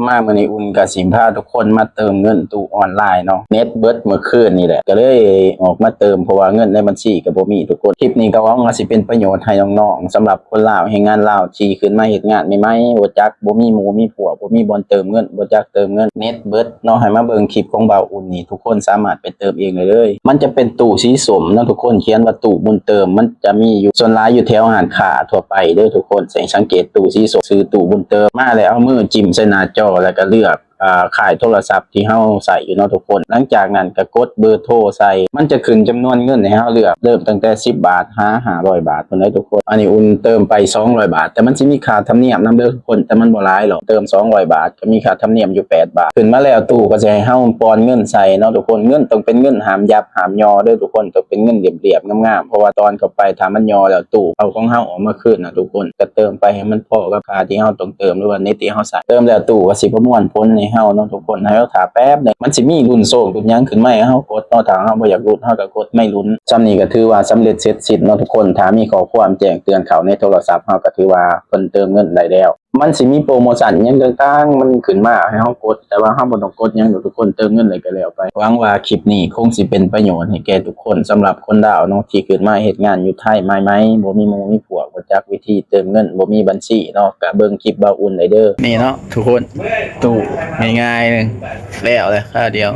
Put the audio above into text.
มามื้อนี้อุ่นก็สิพาทุกคนมาเติมเงินตู้ออนไลน์เนาะเน็ตเบิดเมื่อคืนนี่แหละก็เลยออกมาเติมเพราะว่าเงินในบัญชีก็บ่มีทุกคนคลิปนี้ก็หวังว่าสิเป็นประโยชน์ให้น้องๆสำหรับคนลาวเฮ็ดงานลาวที่ขึ้นมาเฮ็ดงานใหม่ๆบ่จักบ่มีหมู่มีพวกบ่มีบ่อนเติมเงินบ่จักเติมเงินเน็ตเบิดเนาะให้มาเบิ่งคลิปของบ่าวอุ่นนี่ทุกคนสามารถไปเติมเองได้เลยมันจะเป็นตู้สีส้มเนาะทุกคนเขียนว่าตู้บุญเติมมันจะมีอยู่ส่วนหลายอยู่แถวห้านค้าทั่วไปเด้อทุกคนสังเกตตู้สีส้มซื้อตู้บุญเติมมาแล้วเอามือจิ้มใส่หน้าจอแล้วก็เลือกข่ายโทรศัพท์ที่เฮาใส่อยู่เนาะทุกคนหลังจากนั้นก็กดเบอร์โทรใส่มันจะขึ้นจำนวนเงินให้เฮาเลือกเริ่มตั้งแต่10 บาท500 บาทพุ่นเด้อทุกคนอันนี้อุ่นเติมไป200 บาทแต่มันสิมีค่าธรรมเนียมนำเด้อทุกคนแต่มันบ่หลายหรอกเติม200 บาทก็มีค่าธรรมเนียมอยู่8 บาทขึ้นมาแล้วตู้ก็จะให้เฮาป้อนเงินใส่เนาะทุกคนเงินต้องเป็นเงินหามยับหามยอเด้อทุกคนต้องเป็นเงินเรียบๆงามๆเพราะว่าตอนเข้าไปถ้ามันยอแล้วตู้เอาของเฮาออกมาคืนน่ะทุกคนก็เติมไปให้มันพอกับค่าที่เฮาต้องเติมหรือว่าเน็ตที่เฮาใส่เติมแล้วตู้ก็สิประมวลผลให้เฮาเนาะทุกคนให้เราท่าแป๊บนึงมันสิมีรุ่นโซ่รุ่นหยังขึ้นมาให้เฮากดเนาะถ้าเฮาบ่อยากลุ้นเฮาก็กดไม่ลุ้นซำนี้ก็ถือว่าสำเร็จเสร็จสิ้นเนาะทุกคนถ้ามีข้อความแจ้งเตือนเข้าในโทรศัพท์เฮาก็ถือว่าเพิ่นเติมเงินได้แล้วมันสิมีโปรโมชั่นหยังต่างๆมันขึ้นมาให้เฮากดแต่ว่าเฮาบ่ต้องกดหยังดอกทุกคนเติมเงินได้ก็แล้วไปหวังว่าคลิปนี้คงสิเป็นประโยชน์ให้แก่ทุกคนสำหรับคนลาวเนาะที่ขึ้นมาเฮ็ดงานอยู่ไทยใหม่ๆบ่มีหมู่มีพวกบ่จักวิธีเติมเงินบ่มีบัญชีเนาะก็เบิ่งคลิปบ่าวอุ่นได้เด้อนี่เนาะทุกคนตู้ง่ายๆนึงแล้วเลยค่าเดียว